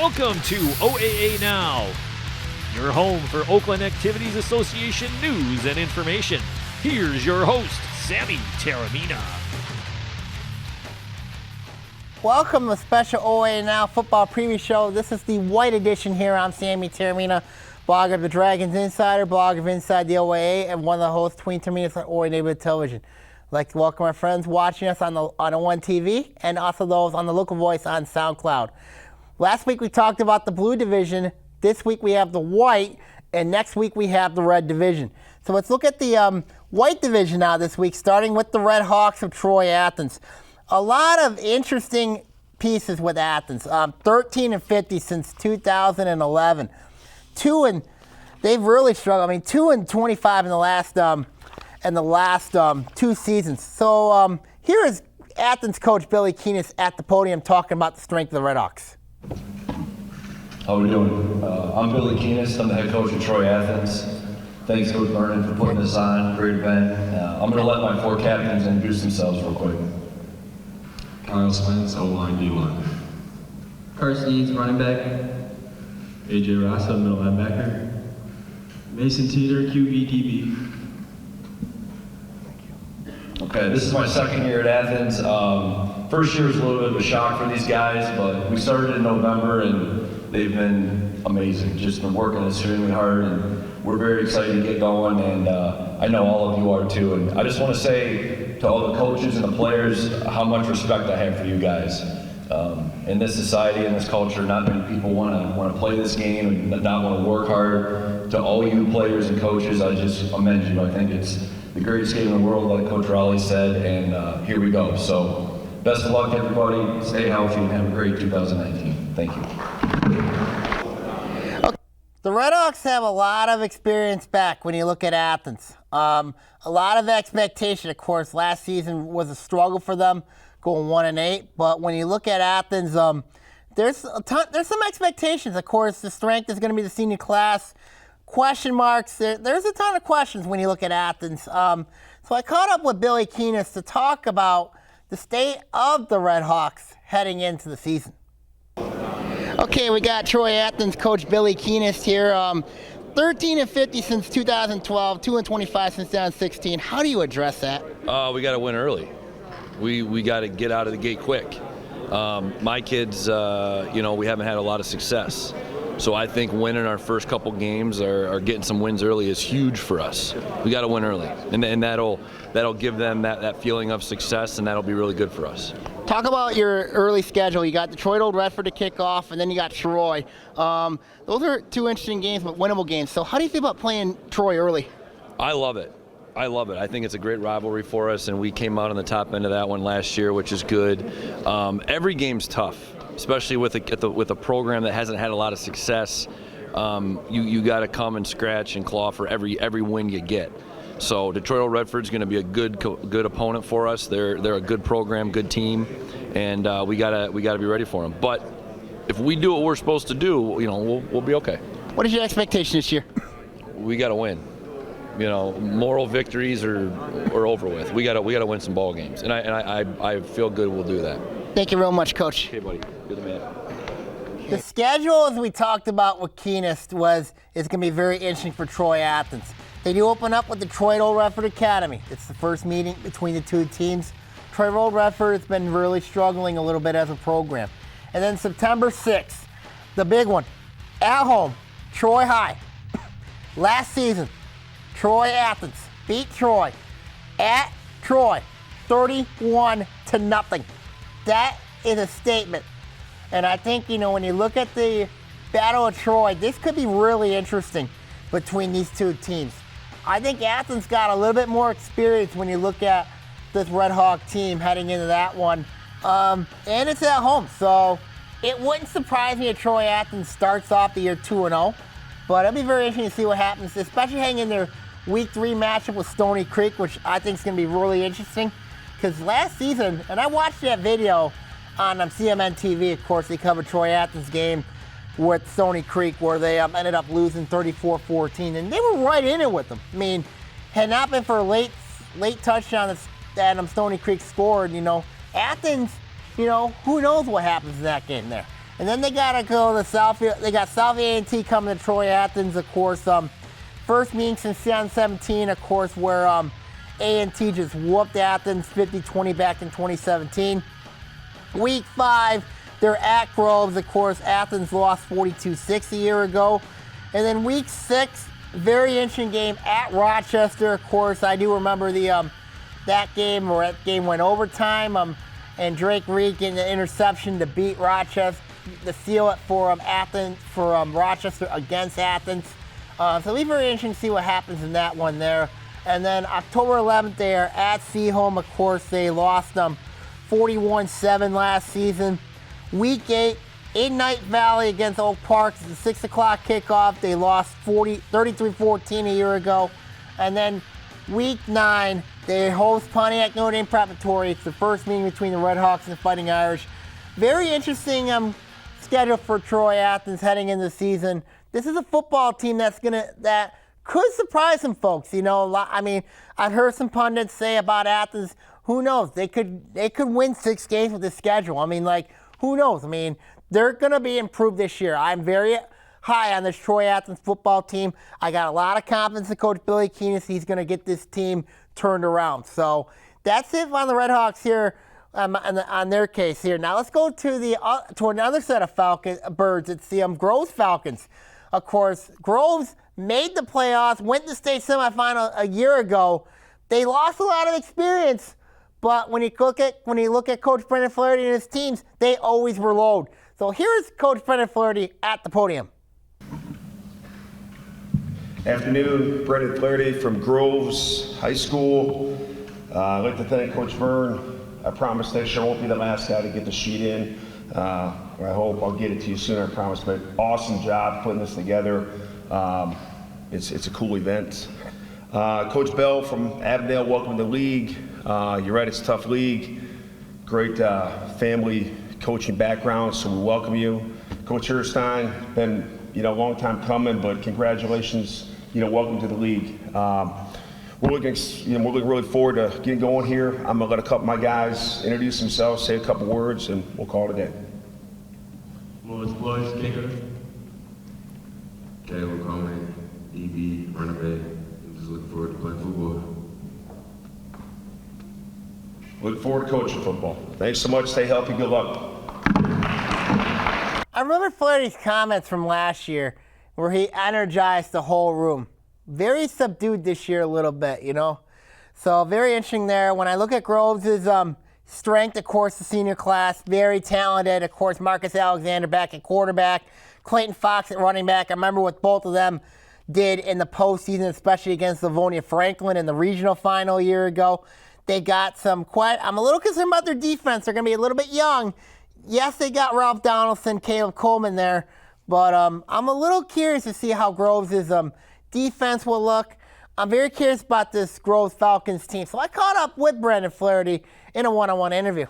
Welcome to OAA Now, your home for Oakland Activities Association news and information. Here's your host, Sammy Taramina. Welcome to the special OAA Now football preview show. This is the white edition here. I'm Sammy Taramina, blogger of the Dragons Insider, blogger of Inside the OAA, and one of the hosts, Tween Termina's on OAA Neighborhood Television. I'd like to welcome our friends watching us on One TV and also those on the Local Voice on SoundCloud. Last week we talked about the blue division. This week we have the white, and next week we have the red division. So let's look at the white division now this week, starting with the Red Hawks of Troy Athens. A lot of interesting pieces with Athens. 13-50 since 2011. They've really struggled. I mean, 2-25 in the last two seasons. So here is Athens coach Billy Keenis at the podium talking about the strength of the Red Hawks. How we doing? I'm Billy Keenis. I'm the head coach of Troy Athens. Thanks, Coach Vernon, for putting this on. Great event. I'm going to let my four captains introduce themselves real quick. Kyle Spence, O-line, D-line. Carson Eads, running back. AJ Rasa, middle linebacker. Mason Teeter, QB, DB. Okay, this is my second year at Athens. First year was a little bit of a shock for these guys, but we started in November and they've been amazing. Just been working extremely hard, and we're very excited to get going, and I know all of you are too. And I just want to say to all the coaches and the players how much respect I have for you guys. In this society, in this culture, not many people want to play this game and not want to work hard. To all you players and coaches, I just commend you. I think it's the greatest game in the world, like Coach Raleigh said, and here we go. So best of luck, everybody. Stay healthy and have a great 2019. Thank you. Okay. The Red Hawks have a lot of experience back when you look at Athens. A lot of expectation, of course. Last season was a struggle for them, going 1-8. But when you look at Athens, there's some expectations. Of course, the strength is going to be the senior class. Question marks. There's a ton of questions when you look at Athens. So I caught up with Billy Keenis to talk about the state of the Red Hawks heading into the season. Okay, we got Troy Athens coach Billy Keenis here. 13-50 since 2012, 2-25 since 2016. How do you address that? We got to win early. We got to get out of the gate quick. My kids, we haven't had a lot of success. So I think winning our first couple games or getting some wins early is huge for us. We got to win early, and that'll give them that feeling of success, and that'll be really good for us. Talk about your early schedule. You got Detroit Old Redford to kick off, and then you got Troy. Those are two interesting games, but winnable games. So how do you feel about playing Troy early? I love it. I think it's a great rivalry for us, and we came out on the top end of that one last year, which is good. Every game's tough, especially with a program that hasn't had a lot of success. You got to come and scratch and claw for every win you get. So Detroit Old Redford's going to be a good opponent for us. They're a good program, good team, and we gotta be ready for them. But if we do what we're supposed to do, we'll be okay. What is your expectation this year? We got to win. Moral victories are over with. We got to win some ball games, and I feel good we'll do that. Thank you real much, Coach. Okay, buddy. You're the man. The schedule, as we talked about with Keenist, is going to be very interesting for Troy Athens. They do open up with the Detroit Old Redford Academy. It's the first meeting between the two teams. Detroit Old Redford has been really struggling a little bit as a program. And then September 6th, the big one, at home, Troy High. Last season, Troy Athens beat Troy at Troy 31-0. That is a statement. And I think, when you look at the Battle of Troy, this could be really interesting between these two teams. I think Athens got a little bit more experience when you look at this Red Hawk team heading into that one. And it's at home, so it wouldn't surprise me if Troy Athens starts off the year 2-0. But it'll be very interesting to see what happens, especially heading in their Week 3 matchup with Stoney Creek, which I think is going to be really interesting. Because last season, and I watched that video on CMN TV, of course, they covered Troy Athens' game with Stoney Creek, where they ended up losing 34-14, and they were right in it with them. I mean, had not been for a late touchdown that Stoney Creek scored, Athens, who knows what happens in that game there. And then they got to go to Southfield. They got South A&T coming to Troy Athens, of course. First meeting since 2017, of course, where A&T just whooped Athens 50-20 back in 2017. Week 5, they're at Groves. Of course, Athens lost 42-6 a year ago. And then week 6, very interesting game at Rochester. Of course, I do remember that game where that game went overtime. And Drake Reed getting the interception to beat Rochester, to seal it for Athens, for Rochester against Athens. So it'll be very interesting to see what happens in that one there. And then October 11th, they are at Seaholm. Of course, they lost 41-7 last season. Week 8, in Night Valley against Oak Park. It's a 6 o'clock kickoff. They lost 33-14 a year ago. And then week 9, they host Pontiac Notre Dame Preparatory. It's the first meeting between the Red Hawks and the Fighting Irish. Very interesting schedule for Troy Athens heading into the season. This is a football team that could surprise some folks. You know, I've heard some pundits say about Athens, who knows? They could win 6 games with this schedule. I mean, like, who knows? I mean, they're going to be improved this year. I'm very high on this Troy Athens football team. I got a lot of confidence in Coach Billy Keenis. He's going to get this team turned around. So that's it on the Red Hawks here. On their case here. Now let's go to another set of birds. It's the Groves Falcons. Of course, Groves made the playoffs, went to the state semifinal a year ago. They lost a lot of experience, but when you look at Coach Brendan Flaherty and his teams, they always reload. So here's Coach Brendan Flaherty at the podium. Afternoon, Brendan Flaherty from Groves High School. I'd like to thank Coach Vern. I promise this year I won't be the last guy to get the sheet in. I hope I'll get it to you soon, I promise. But awesome job putting this together. It's a cool event. Coach Bell from Avondale, welcome to the league. You're right, it's a tough league. Great family coaching background, so we welcome you. Coach Herstein, been a long time coming, but congratulations. Welcome to the league. We're looking really forward to getting going here. I'm gonna let a couple of my guys introduce themselves, say a couple words, and we'll call it a day. Boys, kicker. Caleb Coleman, DB, running back. I'm just looking forward to playing football. Look forward to coaching football. Thanks so much. Stay healthy. Good luck. I remember Flaherty's comments from last year where he energized the whole room. Very subdued this year a little bit, So very interesting there. When I look at Groves' strength, of course, the senior class, very talented. Of course, Marcus Alexander back at quarterback, Clayton Fox at running back. I remember what both of them did in the postseason, especially against Livonia Franklin in the regional final a year ago. They got I'm a little concerned about their defense. They're going to be a little bit young. Yes, they got Ralph Donaldson, Caleb Coleman there, but I'm a little curious to see how Groves' defense will look. I'm very curious about this Groves Falcons team. So I caught up with Brendan Flaherty in a one-on-one interview.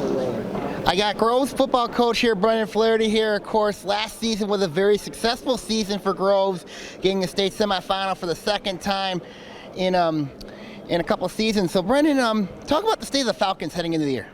I got Groves football coach here, Brendan Flaherty here. Of course, last season was a very successful season for Groves, getting the state semifinal for the second time in a couple of seasons. So Brendan, talk about the state of the Falcons heading into the year.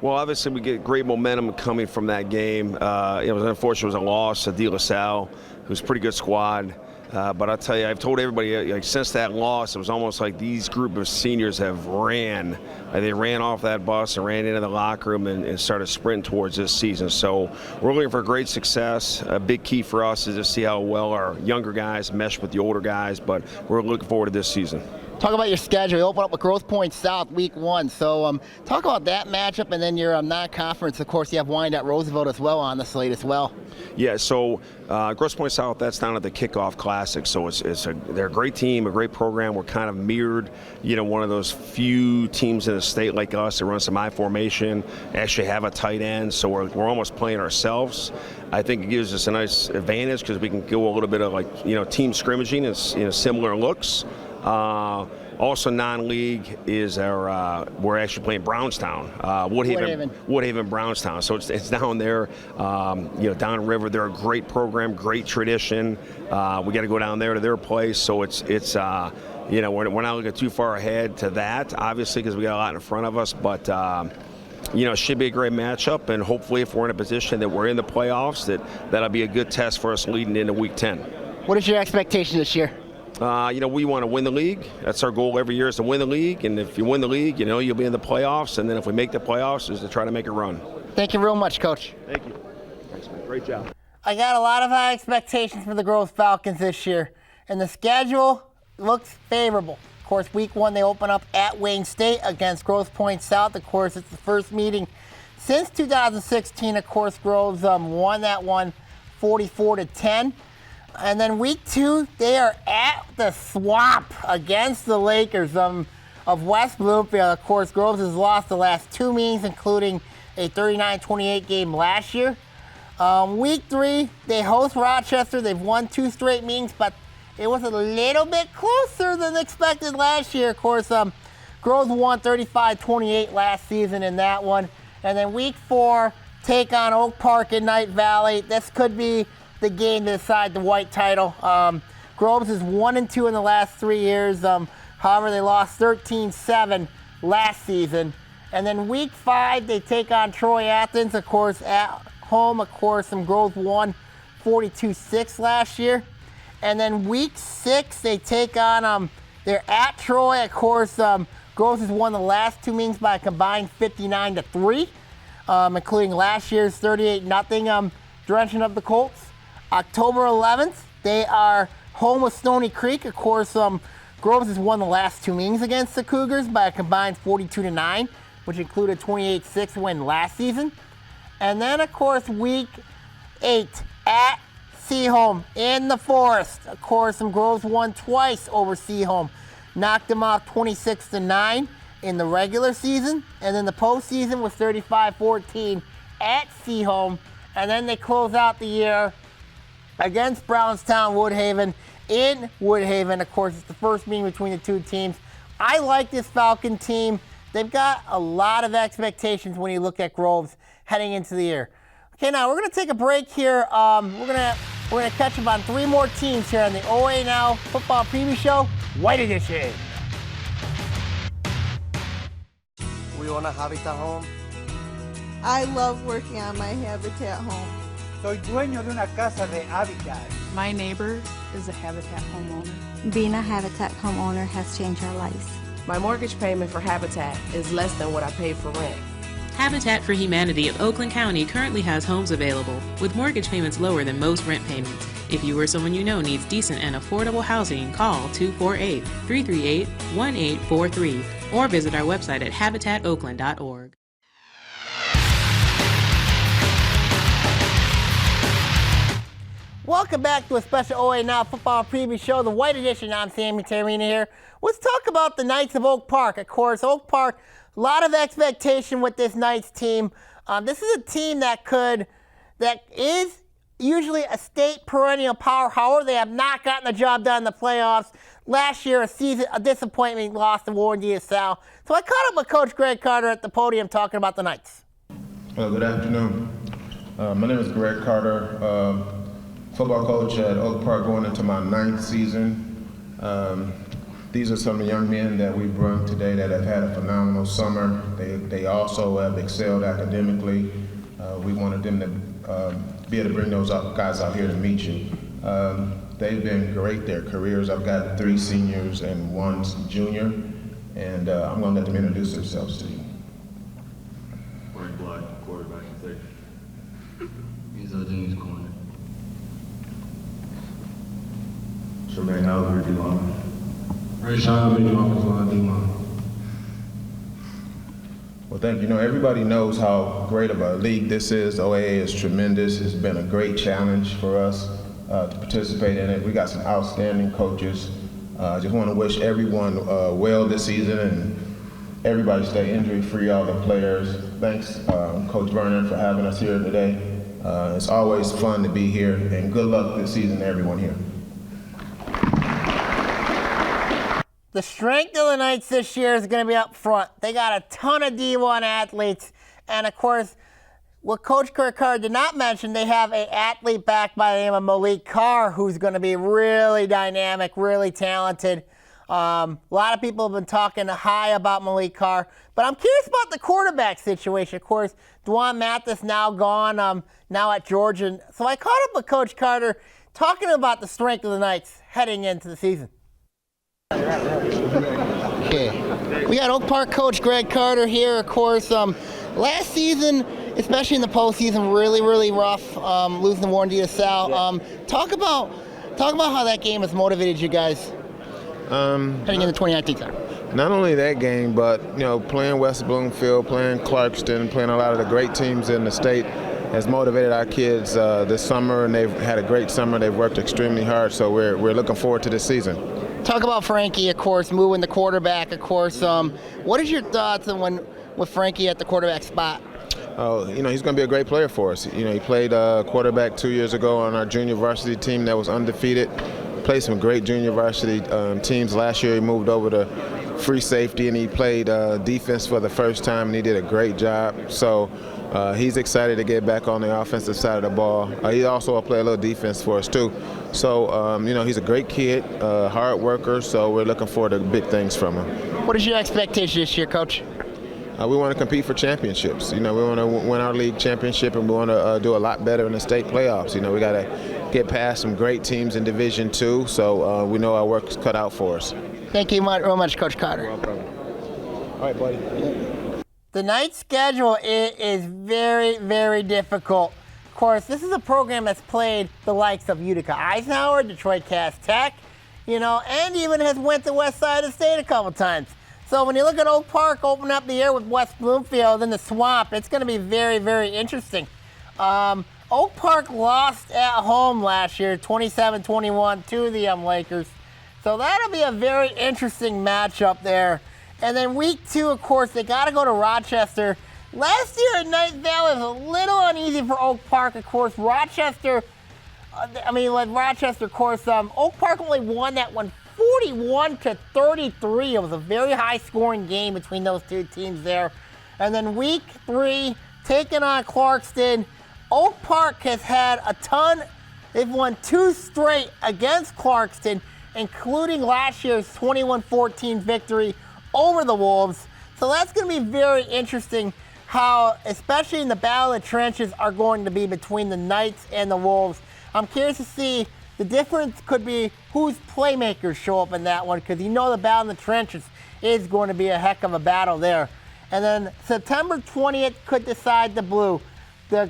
Well, obviously we get great momentum coming from that game. It was unfortunate, it was a loss to De La Salle, who's a pretty good squad. But I'll tell you, I've told everybody, since that loss, it was almost like these group of seniors have ran. They ran off that bus and ran into the locker room and started sprinting towards this season. So we're looking for great success. A big key for us is to see how well our younger guys mesh with the older guys, but we're looking forward to this season. Talk about your schedule. You open up with Grosse Pointe South week 1. So talk about that matchup, and then your non-conference. Of course, you have Wyandotte Roosevelt as well on the slate as well. Yeah, so Grosse Pointe South, that's down at the Kickoff Classic. So they're a great team, a great program. We're kind of mirrored, one of those few teams in the state like us that run some I formation, actually have a tight end. So we're almost playing ourselves. I think it gives us a nice advantage because we can go a little bit of team scrimmaging and similar looks. Also non-league is we're actually playing Brownstown, Woodhaven, Brownstown. So it's down there, downriver. They're a great program, great tradition. We got to go down there to their place. So it's we're not looking too far ahead to that, obviously, because we got a lot in front of us. But it should be a great matchup, and hopefully if we're in a position that we're in the playoffs, that'll be a good test for us leading into Week 10. What is your expectation this year? We want to win the league. That's our goal every year, is to win the league. And if you win the league, you'll be in the playoffs. And then if we make the playoffs, is to try to make a run. Thank you real much, Coach. Thank you. Thanks, man. Great job. I got a lot of high expectations for the Groves Falcons this year. And the schedule looks favorable. Of course, Week 1, they open up at Wayne State against Groves Point South. Of course, it's the first meeting since 2016. Of course, Groves won that one 44-10. And then Week 2, they are at the Swamp against the Lakers of West Bloomfield. Of course, Groves has lost the last 2 meetings, including a 39-28 game last year. Week 3, they host Rochester. They've won 2 straight meetings, but it was a little bit closer than expected last year. Of course, Groves won 35-28 last season in that one. And then Week 4, take on Oak Park in Night Valley. This could be the game to decide the white title. Groves is 1-2 in the last 3 years. However, they lost 13-7 last season. And then Week 5, they take on Troy Athens, of course, at home. Of course, Groves won 42-6 last year. And then Week 6, they take on, they're at Troy. Of course, Groves has won the last 2 meetings by a combined 59-3, including last year's 38-0 drenching of the Colts. October 11th, they are home with Stoney Creek. Of course, Groves has won the last 2 meetings against the Cougars by a combined 42-9, which included a 28-6 win last season. And then, of course, Week 8 at Seaholm in the Forest. Of course, Groves won twice over Seaholm. Knocked them off 26-9 in the regular season. And then the postseason was 35-14 at Seaholm. And then they close out the year against Brownstown Woodhaven in Woodhaven. Of course, it's the first meeting between the 2 teams. I like this Falcon team. They've got a lot of expectations when you look at Groves heading into the year. Okay, now we're going to take a break here. We're gonna catch up on 3 more teams here on the OAA Now Football Preview Show, White Edition. We own a Habitat home. I love working on my Habitat home. Soy dueño de una casa de Habitat. My neighbor is a Habitat homeowner. Being a Habitat homeowner has changed our lives. My mortgage payment for Habitat is less than what I pay for rent. Habitat for Humanity of Oakland County currently has homes available with mortgage payments lower than most rent payments. If you or someone you know needs decent and affordable housing, call 248-338-1843 or visit our website at habitatoakland.org. Welcome back to a special OAA Now Football Preview Show, the White Edition. I'm Sammy Termina here. Let's talk about the Knights of Oak Park. Of course, Oak Park, a lot of expectation with this Knights team. This is a team that is usually a state perennial power. However, they have not gotten the job done in the playoffs. Last year, a disappointment loss to Warren D. LaSalle. So I caught up with Coach Greg Carter at the podium talking about the Knights. Good afternoon. My name is Greg Carter. Football coach at Oak Park going into my 9th season. These are some of the young men that we brought today that have had a phenomenal summer. They also have excelled academically. We wanted them to be able to bring those guys out here to meet you. They've been great, their careers. I've got 3 seniors and 1 junior, and I'm going to let them introduce themselves to you. Frank Black, quarterback and safety. He's a Denise corner. Tremaine Howard, D-line. Ray Sean, middle offensive line, D-line. Well, thank you. Everybody knows how great of a league this is. OAA is tremendous. It's been a great challenge for us to participate in it. We got some outstanding coaches. I just want to wish everyone well this season and everybody stay injury-free, all the players. Thanks, Coach Vernon, for having us here today. It's always fun to be here, and good luck this season to everyone here. The strength of the Knights this year is going to be up front. They got a ton of D1 athletes. And, of course, what Coach Carter did not mention, they have an athlete back by the name of Malik Carr who's going to be really dynamic, really talented. A lot of people have been talking high about Malik Carr, but I'm curious about the quarterback situation. Of course, Dwan Mathis now gone, now at Georgia. So I caught up with Coach Carter talking about the strength of the Knights heading into the season. Okay. We got Oak Park coach Greg Carter here, of course. Last season, especially in the postseason, really, really rough, losing to Warren de Sal. Talk about how that game has motivated you guys heading into 2019. Not only that game, but playing West Bloomfield, playing Clarkston, playing a lot of the great teams in the state has motivated our kids this summer, and they've had a great summer. They've worked extremely hard, so we're looking forward to this season. Talk about Frankie, of course, moving the quarterback, of course. What is your thoughts on with Frankie at the quarterback spot? Oh, he's going to be a great player for us. He played quarterback 2 years ago on our junior varsity team that was undefeated. Played some great junior varsity teams. Last year he moved over to free safety and he played defense for the first time, and he did a great job. So he's excited to get back on the offensive side of the ball. He also will play a little defense for us too. So, he's a great kid, hard worker, so we're looking forward to big things from him. What is your expectation this year, Coach? We want to compete for championships. We want to win our league championship, and we want to do a lot better in the state playoffs. We got to get past some great teams in Division II, so we know our work is cut out for us. Thank you very much, Coach Carter. No problem. All right, buddy. The Knights' schedule is very, very difficult. Of course, this is a program that's played the likes of Utica Eisenhower, Detroit Cass Tech, and even has went to West Side of the State a couple times. So when you look at Oak Park open up the year with West Bloomfield in the Swamp, it's going to be very, very interesting. Oak Park lost at home last year, 27-21 to the Lakers. So that'll be a very interesting matchup there. And then week 2, of course, they got to go to Rochester. Last year at Night Valley was a little uneasy for Oak Park, of course. Rochester, of course, Oak Park only won that one 41-33. It was a very high-scoring game between those two teams there. And then week 3, taking on Clarkston. Oak Park has had a ton. They've won 2 straight against Clarkston, including last year's 21-14 victory over the Wolves. So that's going to be very interesting how, especially in the battle of the trenches, are going to be between the Knights and the Wolves. I'm curious to see. The difference could be whose playmakers show up in that one, because the battle in the trenches is going to be a heck of a battle there. And then September 20th could decide the blue. The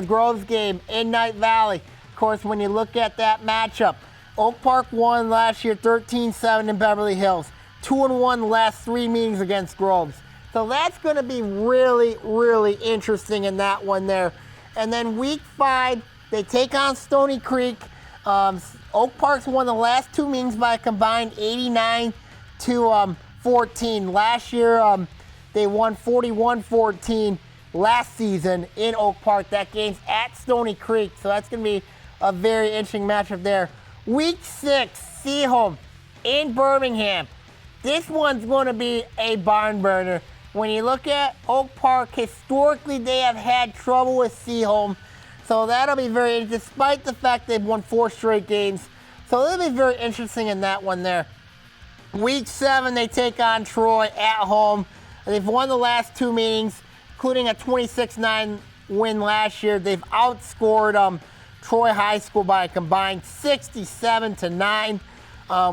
Groves game in Night Valley. Of course, when you look at that matchup, Oak Park won last year 13-7 in Beverly Hills. 2-1 last 3 meetings against Groves. So that's going to be really, really interesting in that one there. And then week 5, they take on Stoney Creek. Oak Park's won the last 2 meetings by a combined 89-14. Last year, they won 41-14 last season in Oak Park. That game's at Stoney Creek, so that's going to be a very interesting matchup there. Week 6, Seaholm in Birmingham. This one's going to be a barn burner. When you look at Oak Park, historically they have had trouble with Seaholm. So that'll be very interesting, despite the fact they've won 4 straight games. So it'll be very interesting in that one there. Week 7, they take on Troy at home. They've won the last 2 meetings, including a 26-9 win last year. They've outscored Troy High School by a combined 67-9.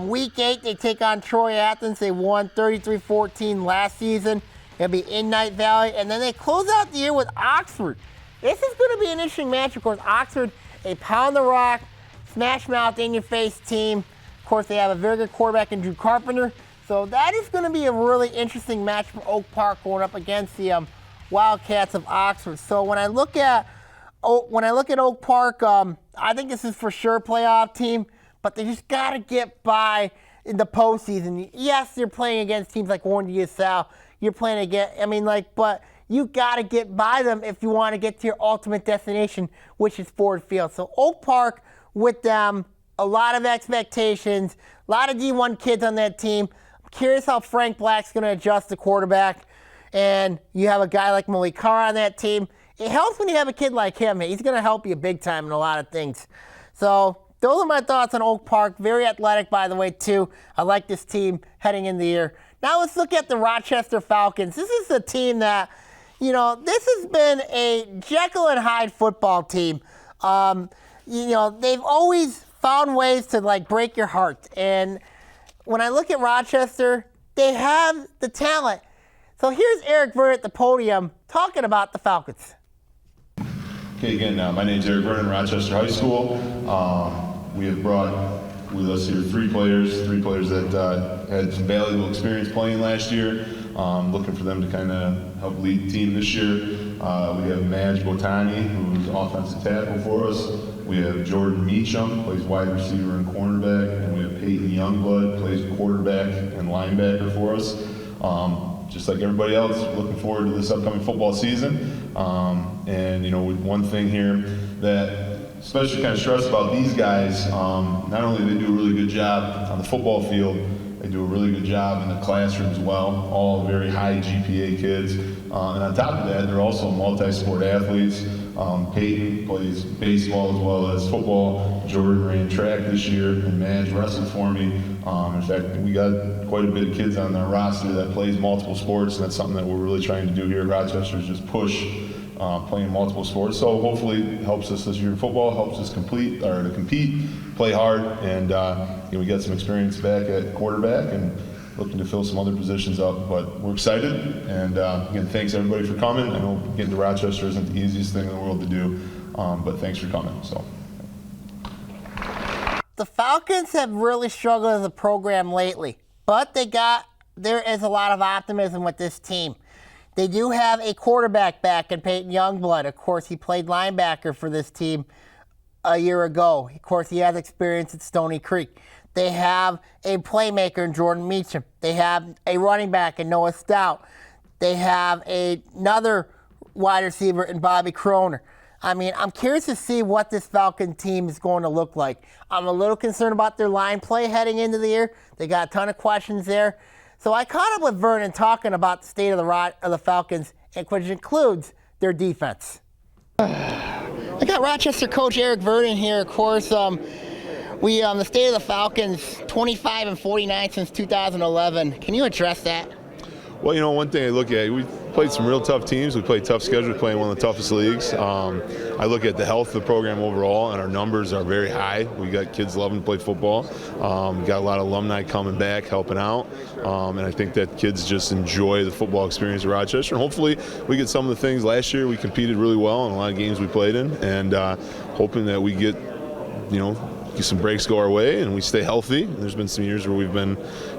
Week 8, they take on Troy Athens. They won 33-14 last season. It'll be in Night Valley. And then they close out the year with Oxford. This is going to be an interesting match. Of course, Oxford, a pound the rock, smash mouth in your face team. Of course, they have a very good quarterback in Drew Carpenter. So that is going to be a really interesting match for Oak Park going up against the Wildcats of Oxford. So when I look at Oak Park, I think this is for sure a playoff team, but they just got to get by in the postseason. Yes, you're playing against teams like Warren de Sal. You're playing against, but you got to get by them if you want to get to your ultimate destination, which is Ford Field. So Oak Park, with them, a lot of expectations, a lot of D1 kids on that team. I'm curious how Frank Black's going to adjust the quarterback. And you have a guy like Malik Carr on that team. It helps when you have a kid like him. He's going to help you big time in a lot of things. So those are my thoughts on Oak Park. Very athletic, by the way, too. I like this team heading in the year. Now let's look at the Rochester Falcons. This is a team that, this has been a Jekyll and Hyde football team. They've always found ways to, break your heart. And when I look at Rochester, they have the talent. So here's Eric Vern at the podium talking about the Falcons. Okay, again, my name's Eric Vernon, Rochester High School. We have brought with us here three players that had some valuable experience playing last year. Looking for them to kind of help lead the team this year. We have Madge Botani, who's offensive tackle for us. We have Jordan Meacham, plays wide receiver and cornerback, and we have Peyton Youngblood, plays quarterback and linebacker for us. Just like everybody else, looking forward to this upcoming football season. One thing here that especially kind of stress about these guys, not only do they do a really good job on the football field, they do a really good job in the classroom as well, all very high GPA kids. And on top of that, they're also multi-sport athletes. Peyton plays baseball as well as football. Jordan ran track this year, and Madge wrestled for me. In fact, we got quite a bit of kids on our roster that plays multiple sports, and that's something that we're really trying to do here at Rochester is just push playing multiple sports. So hopefully it helps us this year in football, helps us compete, play hard, and we got some experience back at quarterback and looking to fill some other positions up. But we're excited, and again, thanks everybody for coming. I know getting to Rochester isn't the easiest thing in the world to do, but thanks for coming. So. The Falcons have really struggled as a program lately, but there is a lot of optimism with this team. They do have a quarterback back in Peyton Youngblood. Of course, he played linebacker for this team a year ago. Of course, he has experience at Stoney Creek. They have a playmaker in Jordan Meacham. They have a running back in Noah Stout. They have another wide receiver in Bobby Croner. I'm curious to see what this Falcon team is going to look like. I'm a little concerned about their line play heading into the year. They got a ton of questions there. So I caught up with Vernon talking about the state of the Falcons, which includes their defense. I got Rochester coach Eric Vernon here, of course. The state of the Falcons, 25-49 since 2011. Can you address that? Well, one thing I look at, we played some real tough teams. We played tough schedule. We played one of the toughest leagues. I look at the health of the program overall, and our numbers are very high. We got kids loving to play football. We got a lot of alumni coming back, helping out. And I think that kids just enjoy the football experience at Rochester. And hopefully we get some of the things. Last year we competed really well in a lot of games we played in, and hoping that we get some breaks go our way and we stay healthy. And there's been some years where we've been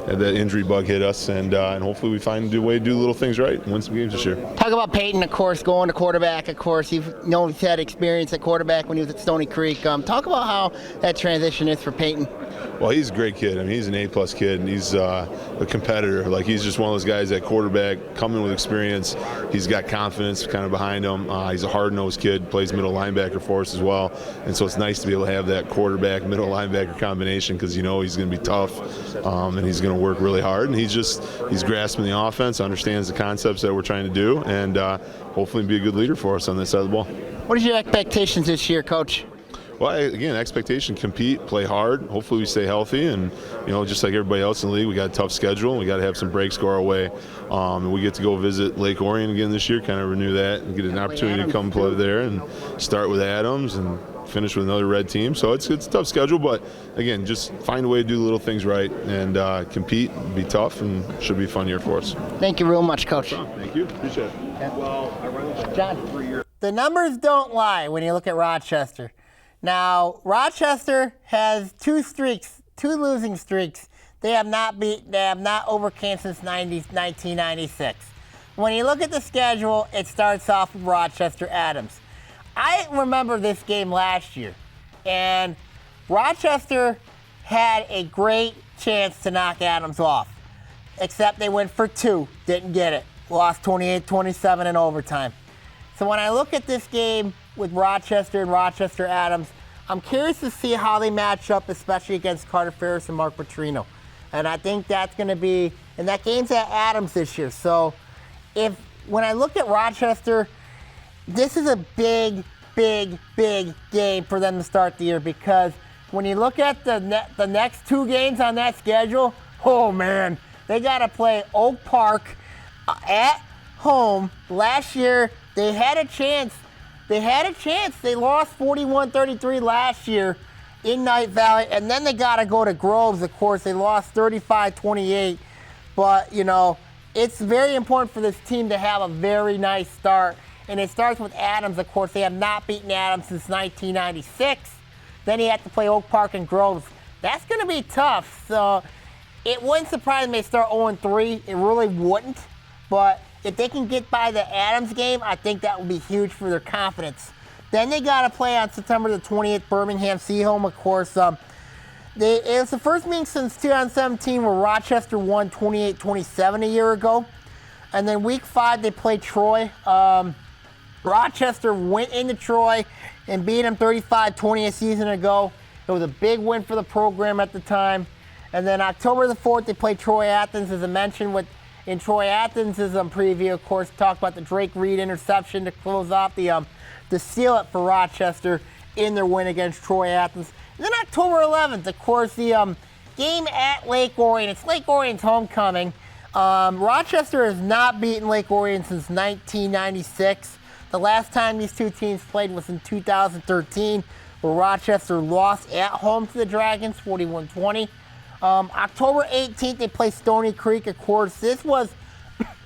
had that injury bug hit us, and hopefully we find a way to do little things right and win some games this year. Talk about Peyton, of course, going to quarterback. Of course, he's had experience at quarterback when he was at Stoney Creek. Talk about how that transition is for Peyton. Well, he's a great kid. He's an A-plus kid, and he's a competitor. He's just one of those guys at quarterback, coming with experience. He's got confidence kind of behind him. He's a hard-nosed kid, plays middle linebacker for us as well. And so it's nice to be able to have that quarterback, middle linebacker combination because he's going to be tough, and he's going to work really hard. And he's grasping the offense, understands the concepts that we're trying to do, and hopefully be a good leader for us on this side of the ball. What are your expectations this year, Coach? Well, again, expectation, compete, play hard. Hopefully we stay healthy, and just like everybody else in the league, we got a tough schedule, and we got to have some breaks go our way. And we get to go visit Lake Orion again this year, kind of renew that, and get an opportunity to come play there and start with Adams and finish with another red team. So it's a tough schedule, but again, just find a way to do the little things right and compete, be tough, and should be a fun year for us. Thank you real much, Coach. Thank you. Appreciate it. Yeah. John, the numbers don't lie when you look at Rochester. Now, Rochester has two losing streaks. They have not overcame since 1996. When you look at the schedule, it starts off with Rochester Adams. I remember this game last year, and Rochester had a great chance to knock Adams off, except they went for two, didn't get it. Lost 28-27 in overtime. So when I look at this game with Rochester and Rochester Adams, I'm curious to see how they match up, especially against Carter Ferris and Mark Petrino. And I think that's going to be, and that game's at Adams this year. So when I look at Rochester, this is a big game for them to start the year because when you look at the next 2 games on that schedule, oh man, they got to play Oak Park at home. Last year, they had a chance. They lost 41-33 last year in Night Valley, and then they got to go to Groves, of course. They lost 35-28. But, you know, it's very important for this team to have a very nice start. And it starts with Adams, of course. They have not beaten Adams since 1996. Then you have to play Oak Park and Groves. That's going to be tough. So it wouldn't surprise me if they start 0-3. It really wouldn't. But if they can get by the Adams game, I think that would be huge for their confidence. Then they got to play on September the 20th, Birmingham Seaholm, of course. It was the first meeting since 2017 where Rochester won 28-27 a year ago. And then week 5, they played Troy. Rochester went into Troy and beat them 35-20 a season ago. It was a big win for the program at the time. And then October the 4th, they played Troy Athens, as I mentioned. In Troy Athens' preview, of course, talked about the Drake Reed interception to close off the seal it for Rochester in their win against Troy Athens. And then October 11th, of course, the game at Lake Orion. It's Lake Orion's homecoming. Rochester has not beaten Lake Orion since 1996. The last time these two teams played was in 2013, where Rochester lost at home to the Dragons, 41-20. October 18th, they play Stoney Creek. Of course, this was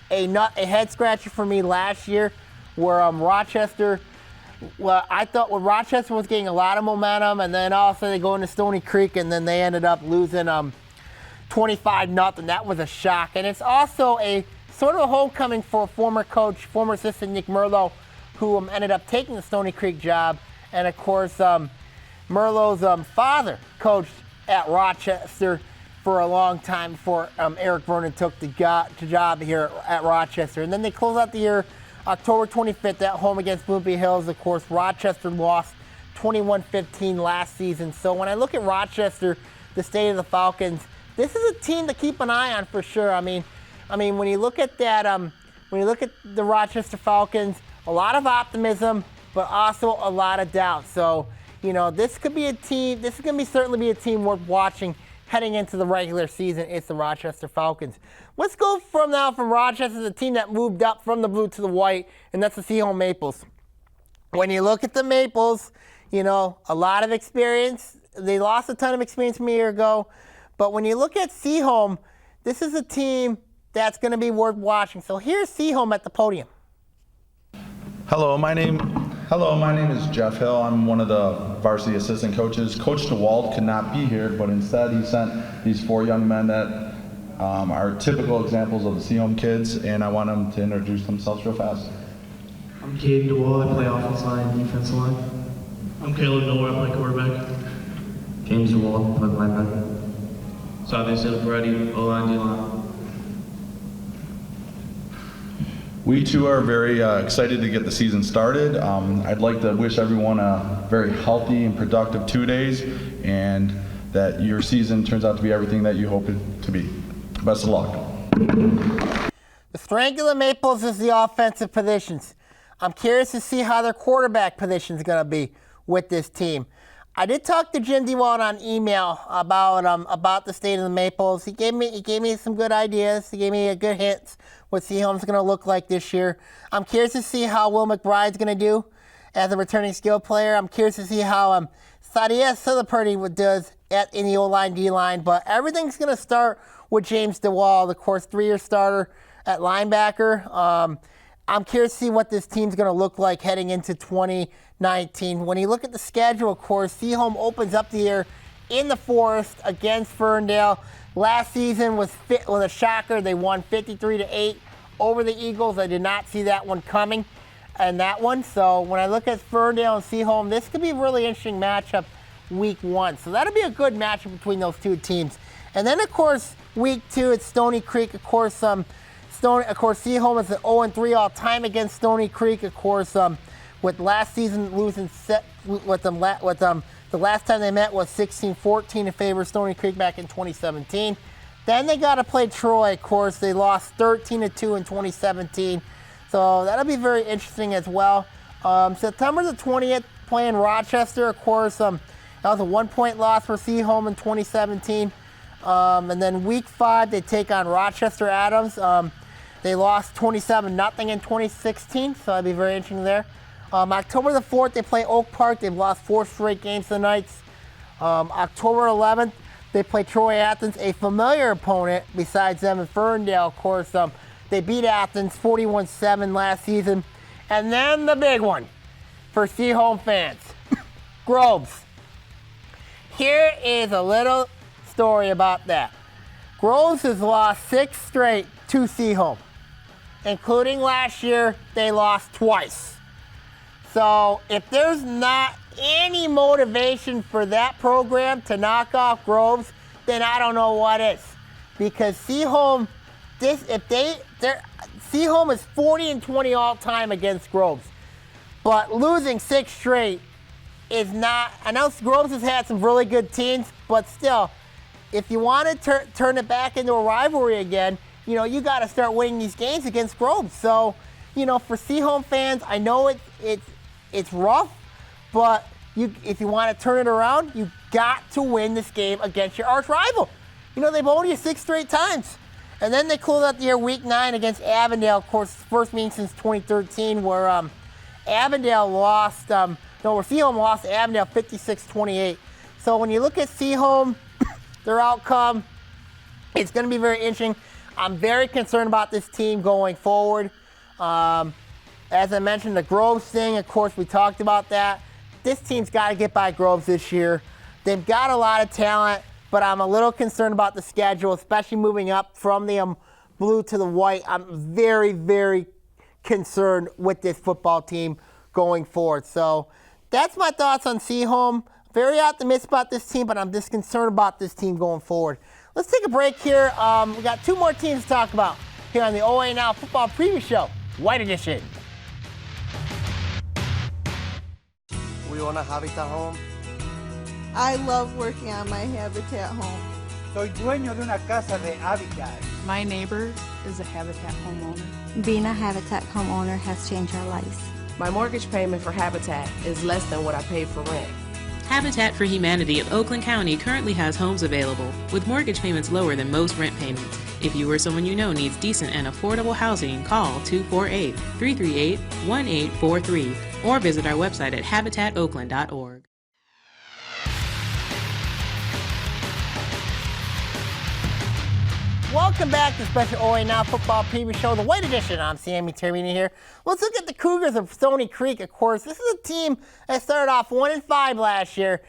a head scratcher for me last year, where Rochester. Well, I thought Rochester was getting a lot of momentum, and then all of a sudden they go into Stoney Creek, and then they ended up losing 25-0. That was a shock, and it's also a sort of a homecoming for former assistant Nick Merlo, who ended up taking the Stoney Creek job, and of course Merlo's father coached at Rochester for a long time before Eric Vernon took the job here at Rochester. And then they close out the year October 25th at home against Bloomfield Hills. Of course, Rochester lost 21-15 last season. So when I look at Rochester, the state of the Falcons, this is a team to keep an eye on for sure. I mean, when you look at that, when you look at the Rochester Falcons, a lot of optimism, but also a lot of doubt. So, you know, this could be a team. This is going to certainly be a team worth watching heading into the regular season. It's the Rochester Falcons. Let's go from Rochester, the team that moved up from the blue to the white, and that's the Seaholm Maples. When you look at the Maples, you know, a lot of experience. They lost a ton of experience from a year ago. But when you look at Seaholm, this is a team that's going to be worth watching. So here's Seaholm at the podium. Hello, my name is Jeff Hill. I'm one of the varsity assistant coaches. Coach DeWald could not be here, but instead he sent these 4 young men that are typical examples of the Seaholm kids, and I want them to introduce themselves real fast. I'm Caden DeWald. I play offensive line, defensive line. I'm Caleb Miller. I play quarterback. James DeWald, I play linebacker. Savvy Silveretti, O-line, D-line. We too are very excited to get the season started. I'd like to wish everyone a very healthy and productive 2 days, and that your season turns out to be everything that you hope it to be. Best of luck. The strength of the Maples is the offensive positions. I'm curious to see how their quarterback position is going to be with this team. I did talk to Jim DeWald on email about the state of the Maples. He gave me some good ideas. He gave me a good hints what Seaholm's going to look like this year. I'm curious to see how Will McBride's going to do as a returning skill player. I'm curious to see how Sadia Siliperti does in the O-line, D-line. But everything's going to start with James DeWald, of course, 3-year starter at linebacker. I'm curious to see what this team's going to look like heading into 2019. When you look at the schedule, of course, Seaholm opens up the year in the Forest against Ferndale. Last season was a shocker. They won 53-8 over the Eagles. I did not see that one coming in that one. So when I look at Ferndale and Seaholm, this could be a really interesting matchup week 1. So that'll be a good matchup between those two teams. And then, of course, week 2, it's Stoney Creek. Of course, Seaholm is at 0-3 all time against Stoney Creek. Of course, with last season losing the last time they met was 16-14 in favor of Stoney Creek back in 2017. Then they got to play Troy. Of course, they lost 13-2 in 2017. So that'll be very interesting as well. September the 20th, playing Rochester. Of course, That was a 1-point loss for Seaholm in 2017. And then week 5, they take on Rochester Athens. They lost 27-0 in 2016, so that'd be very interesting there. October the 4th, they play Oak Park. They've lost 4 straight games to the Knights. October 11th, they play Troy Athens, a familiar opponent besides them in Ferndale, of course. They beat Athens 41-7 last season. And then the big one for Seaholm fans, Groves. Here is a little story about that. Groves has lost 6 straight to Seaholm, including last year, they lost twice. So if there's not any motivation for that program to knock off Groves, then I don't know what is. Because Seaholm, Seaholm is 40-20 all time against Groves, but losing 6 straight is not. I know Groves has had some really good teams, but still, if you want to turn it back into a rivalry again, you got to start winning these games against Groves. So, for Seaholm fans, I know it's rough, but if you want to turn it around, you got to win this game against your arch rival. They've owned you 6 straight times. And then they close out the year week 9 against Avondale, of course, first meeting since 2013, where Seaholm lost to Avondale 56-28. So when you look at Seaholm, their outcome, it's going to be very interesting. I'm very concerned about this team going forward. As I mentioned, the Groves thing, of course, we talked about that. This team's got to get by Groves this year. They've got a lot of talent, but I'm a little concerned about the schedule, especially moving up from the blue to the white. I'm very, very concerned with this football team going forward. So that's my thoughts on Seaholm. Very optimistic about this team, but I'm just concerned about this team going forward. Let's take a break here. We got 2 more teams to talk about here on the OAA Now Football Preview Show, White Edition. We want a Habitat home. I love working on my Habitat home. Soy dueño de una casa de Habitat. My neighbor is a Habitat homeowner. Being a Habitat homeowner has changed our lives. My mortgage payment for Habitat is less than what I paid for rent. Habitat for Humanity of Oakland County currently has homes available with mortgage payments lower than most rent payments. If you or someone you know needs decent and affordable housing, call 248-338-1843 or visit our website at habitatoakland.org. Welcome back to Special OAA Now Football Preview Show, the White Edition. I'm Sammy Termini here. Let's look at the Cougars of Stoney Creek, of course. This is a team that started off 1-5 last year.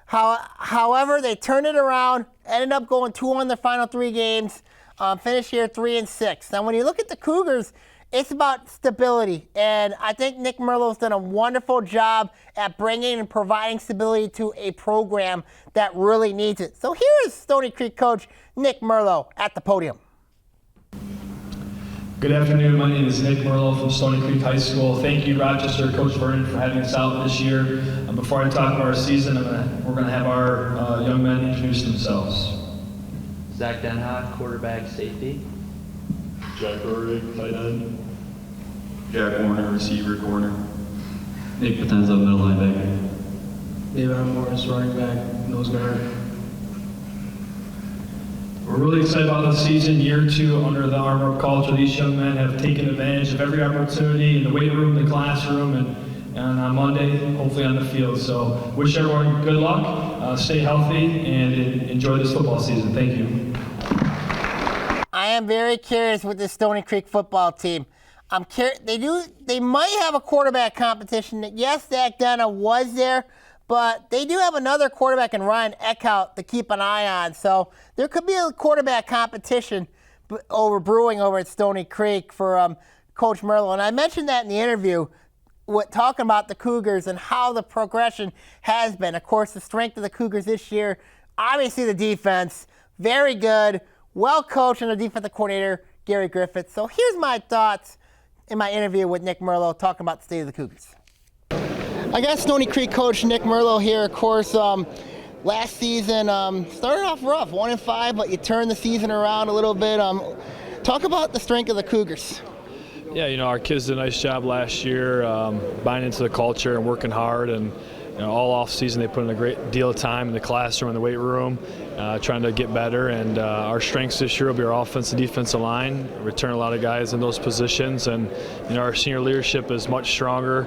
However, they turned it around, ended up going 2-1 their final 3 games, finished here 3-6. Now, when you look at the Cougars, it's about stability, and I think Nick Merlot's done a wonderful job at bringing and providing stability to a program that really needs it. So here is Stoney Creek coach Nick Merlot at the podium. Good afternoon. My name is Nick Merlot from Stoney Creek High School. Thank you, Rochester, Coach Vernon, for having us out this year. Before I talk about our season, we're going to have our young men introduce themselves. Zach Denhod, quarterback, safety. Jack Burdick, tight end. Jack Warner, receiver, corner. Nick Potenza, middle linebacker. David Morris, running back, nose guard. We're really excited about the season, year 2 under the armor of culture. These young men have taken advantage of every opportunity in the weight room, the classroom, and on Monday, hopefully on the field. So wish everyone good luck, stay healthy, and enjoy this football season. Thank you. I am very curious with this Stoney Creek football team. I'm curious. They might have a quarterback competition. Yes, Zach Denna was there, but they do have another quarterback in Ryan Eckhout to keep an eye on. So there could be a quarterback competition brewing over at Stoney Creek for Coach Merlot. And I mentioned that in the interview, talking about the Cougars and how the progression has been. Of course, the strength of the Cougars this year, obviously the defense, very good, well coached, and the defensive coordinator, Gary Griffith. So here's my thoughts in my interview with Nick Merlot talking about the state of the Cougars. I got Stoney Creek coach Nick Merlot here, of course. Last season started off rough, 1-5, but you turned the season around a little bit. Talk about the strength of the Cougars. Yeah, our kids did a nice job last year buying into the culture and working hard, and all off season they put in a great deal of time in the classroom, in the weight room, trying to get better. And our strengths this year will be our offensive and defensive line, return a lot of guys in those positions. And our senior leadership is much stronger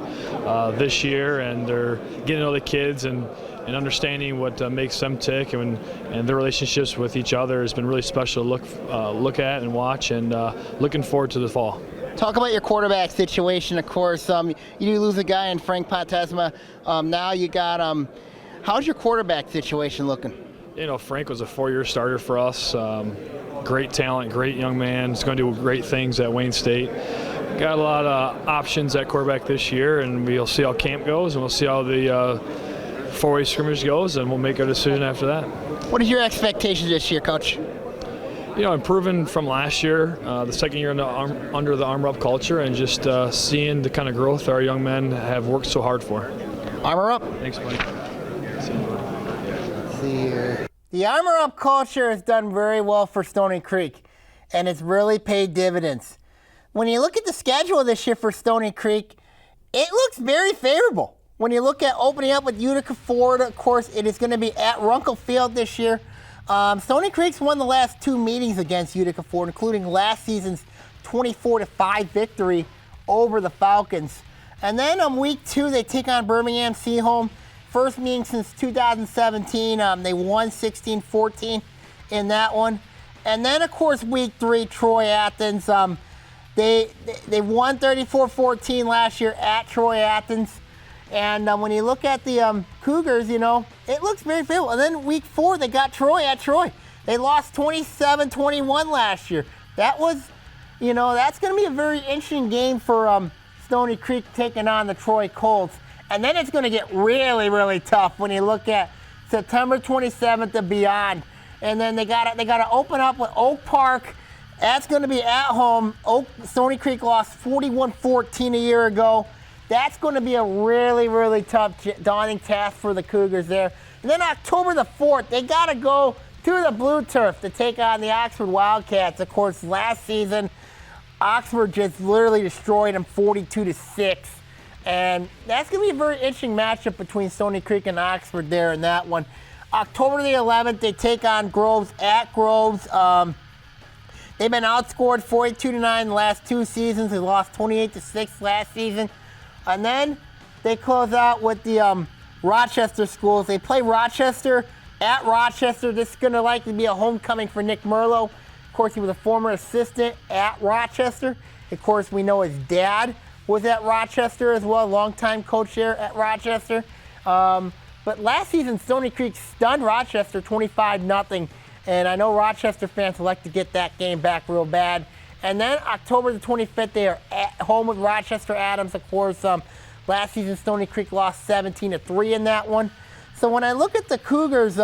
this year, and they're getting to know the kids and understanding what makes them tick, and their relationships with each other has been really special to look at and watch, and looking forward to the fall. Talk about your quarterback situation, of course. You do lose a guy in Frank Potesma. Now you got, how's your quarterback situation looking? Frank was a 4-year starter for us. Great talent, great young man. He's going to do great things at Wayne State. Got a lot of options at quarterback this year, and we'll see how camp goes, and we'll see how the four-way scrimmage goes, and we'll make a decision after that. What are your expectations this year, Coach? Improving from last year, the second year under the Armor Up culture, and just seeing the kind of growth our young men have worked so hard for. Armor Up. Thanks, buddy. See here. The Armor Up culture has done very well for Stoney Creek, and it's really paid dividends. When you look at the schedule this year for Stoney Creek, it looks very favorable. When you look at opening up with Utica Ford, of course, it is going to be at Runkle Field this year. Stoney Creek's won the last 2 meetings against Utica Ford, including last season's 24-5 victory over the Falcons. And then on week 2, they take on Birmingham Seaholm. First meeting since 2017. They won 16-14 in that one. And then, of course, week 3, Troy Athens. They won 34-14 last year at Troy Athens. And when you look at the Cougars, it looks very favorable. And then week 4, they got Troy at Troy. They lost 27-21 last year. That was, that's going to be a very interesting game for Stoney Creek taking on the Troy Colts. And then it's going to get really, really tough when you look at September 27th and beyond. And then they got to open up with Oak Park. That's going to be at home. Stoney Creek lost 41-14 a year ago. That's going to be a really, really tough, daunting task for the Cougars there. And then October the 4th, they got to go to the Blue Turf to take on the Oxford Wildcats. Of course, last season, Oxford just literally destroyed them 42-6. And that's going to be a very interesting matchup between Stoney Creek and Oxford there in that one. October the 11th, they take on Groves at Groves. They've been outscored 42-9 the last 2 seasons. They lost 28-6 last season. And then they close out with the Rochester schools. They play Rochester at Rochester. This is going to likely be a homecoming for Nick Merlo. Of course, he was a former assistant at Rochester. Of course, we know his dad was at Rochester as well, longtime coach there at Rochester. But last season, Stoney Creek stunned Rochester 25-0. And I know Rochester fans would like to get that game back real bad. And then October the 25th, they are at home with Rochester Adams. Of course, last season Stoney Creek lost 17-3 in that one. So when I look at the Cougars,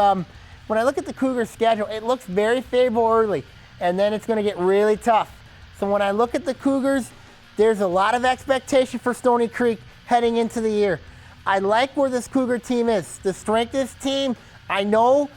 schedule, it looks very favorable early, and then it's going to get really tough. So when I look at the Cougars, there's a lot of expectation for Stoney Creek heading into the year. I like where this Cougar team is. The strength of this team, I know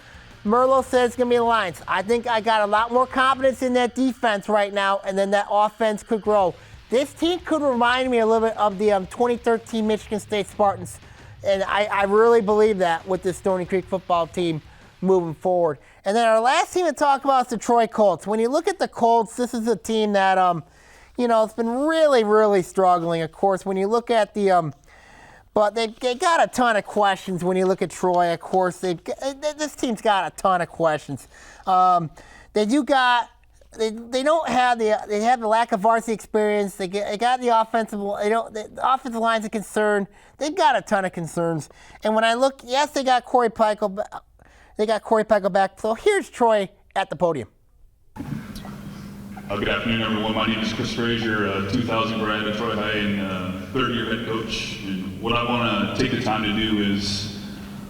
Merlo says it's going to be the Lions. I think I got a lot more confidence in that defense right now, and then that offense could grow. This team could remind me a little bit of the 2013 Michigan State Spartans, and I really believe that with this Stoney Creek football team moving forward. And then our last team to talk about is the Troy Colts. When you look at the Colts, this is a team that, it's been really, really struggling. Of course, when you look at the but they got a ton of questions when you look at Troy. Of course, this team's got a ton of questions. They don't have they have the lack of varsity experience. They got the offensive. The offensive line's a concern. They've got a ton of concerns. And when I look, yes, they got Corey Peichel. They got Corey Peichel back. So here's Troy at the podium. Good afternoon, everyone. My name is Chris Frazier, 2000 grad at Troy High and third-year head coach. And what I want to take the time to do is,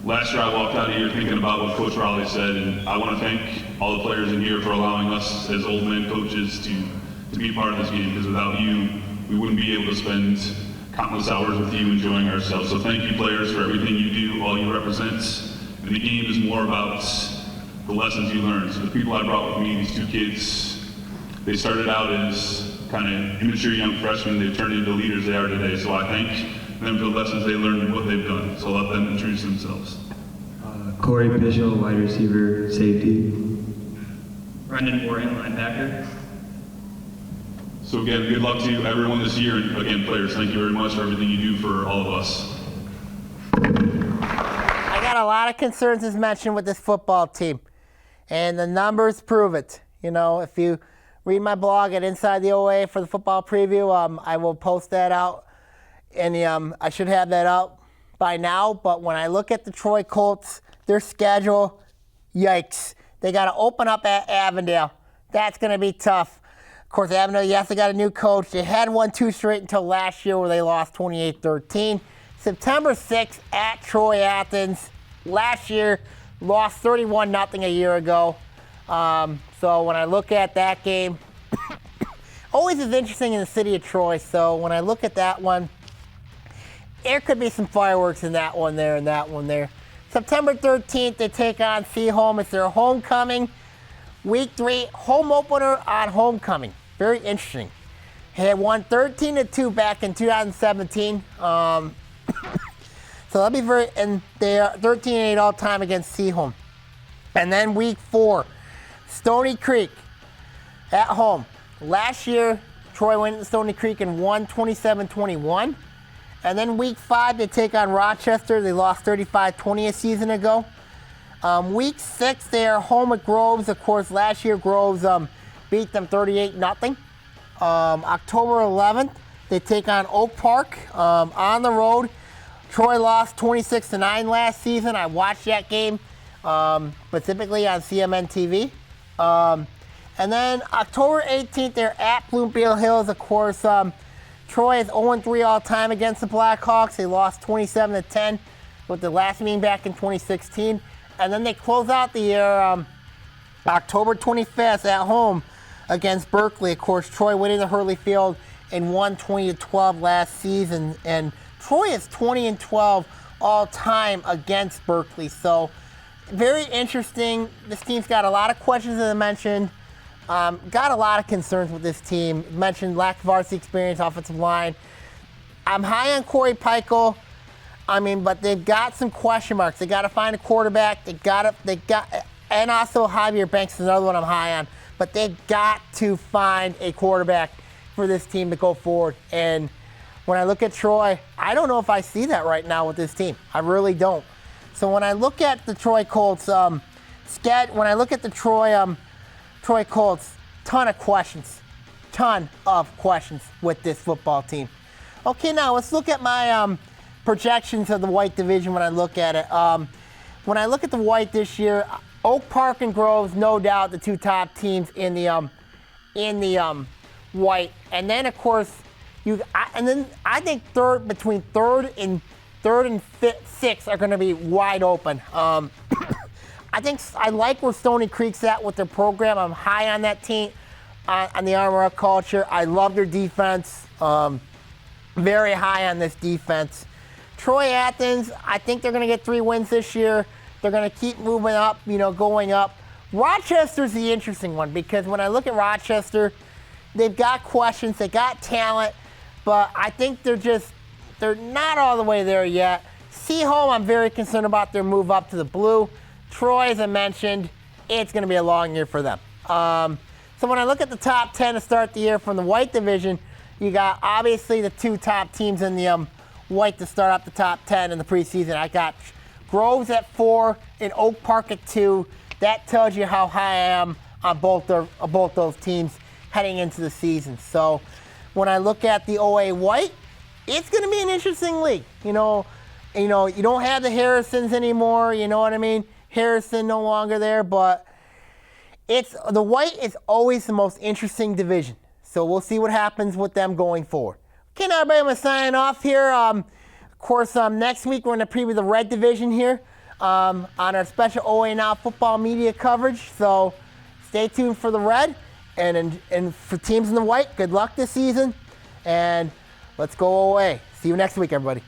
last year I walked out of here thinking about what Coach Raleigh said, and I want to thank all the players in here for allowing us as old men coaches to be part of this game, because without you, we wouldn't be able to spend countless hours with you enjoying ourselves. So thank you, players, for everything you do, all you represent. And the game is more about the lessons you learn. So the people I brought with me, these 2 kids, they started out as kind of immature young freshmen, they've turned into leaders they are today. So I thank them for the lessons they learned and what they've done. So let them introduce themselves. Corey Bishop, wide receiver, safety. Brendan Warren, linebacker. So again, good luck to everyone this year. And again, players, thank you very much for everything you do for all of us. I got a lot of concerns as mentioned with this football team, and the numbers prove it. You know, if you read my blog at Inside the OAA for the football preview, I will post that out, and I should have that out by now. But when I look at the Troy Colts, their schedule, yikes. They got to open up at Avondale. That's going to be tough. Of course, Avondale, yes, they got a new coach. They had won 2 straight until last year where they lost 28-13. September 6th at Troy Athens. Last year, lost 31-0 a year ago. So when I look at that game, always is interesting in the city of Troy. So when I look at that one, there could be some fireworks in that one there and that one there. September 13th, they take on Seaholm. It's their homecoming. Week 3, home opener on homecoming. Very interesting. They had won 13-2 back in 2017. So that'll be very, and they are 13-8 all time against Seaholm. And then week 4, Stoney Creek at home. Last year, Troy went to Stoney Creek and won 27-21. And then week 5, they take on Rochester. They lost 35-20 a season ago. Week 6, they are home at Groves. Of course, last year Groves beat them 38-0. October 11th, they take on Oak Park on the road. Troy lost 26-9 last season. I watched that game specifically on CMN TV. And then October 18th, they're at Bloomfield Hills. Of course, Troy is 0-3 all time against the Blackhawks. They lost 27-10 with the last meeting back in 2016. And then they close out the year October 25th at home against Berkeley. Of course, Troy winning the Hurley Field and won 20-12 last season. And Troy is 20-12 all time against Berkeley. So very interesting. This team's got a lot of questions, as I mentioned. Got a lot of concerns with this team. Mentioned lack of varsity experience, offensive line. I'm high on Corey Peichel. But they've got some question marks. They got to find a quarterback. And also Javier Banks is another one I'm high on. But they've got to find a quarterback for this team to go forward. And when I look at Troy, I don't know if I see that right now with this team. I really don't. So when I look at the Troy Colts, when I look at the Troy Colts, ton of questions with this football team. Okay, now let's look at my projections of the White Division when I look at it. When I look at the White this year, Oak Park and Groves, no doubt the 2 top teams in the White. And then of course, I think between third and 6th are going to be wide open. I like where Stoney Creek's at with their program. I'm high on that team, on the Armor Up culture. I love their defense. Very high on this defense. Troy Athens, I think they're going to get 3 wins this year. They're going to keep moving up, going up. Rochester's the interesting one because when I look at Rochester, they've got questions, they got talent, but I think they're not all the way there yet. Seaholm, I'm very concerned about their move up to the blue. Troy, as I mentioned, it's going to be a long year for them. So when I look at the top 10 to start the year from the White Division, you got obviously the 2 top teams in the White to start up the top 10 in the preseason. I got Groves at 4 and Oak Park at 2. That tells you how high I am on both those teams heading into the season. So when I look at the OA White, it's going to be an interesting league. You don't have the Harrisons anymore. You know what I mean? Harrison no longer there, but the White is always the most interesting division. So we'll see what happens with them going forward. Okay, now everybody, I'm going to sign off here. Of course, next week we're going to preview the Red Division here on our special OA Now football media coverage. So stay tuned for the Red. And for teams in the White, good luck this season. And let's go OA. See you next week, everybody.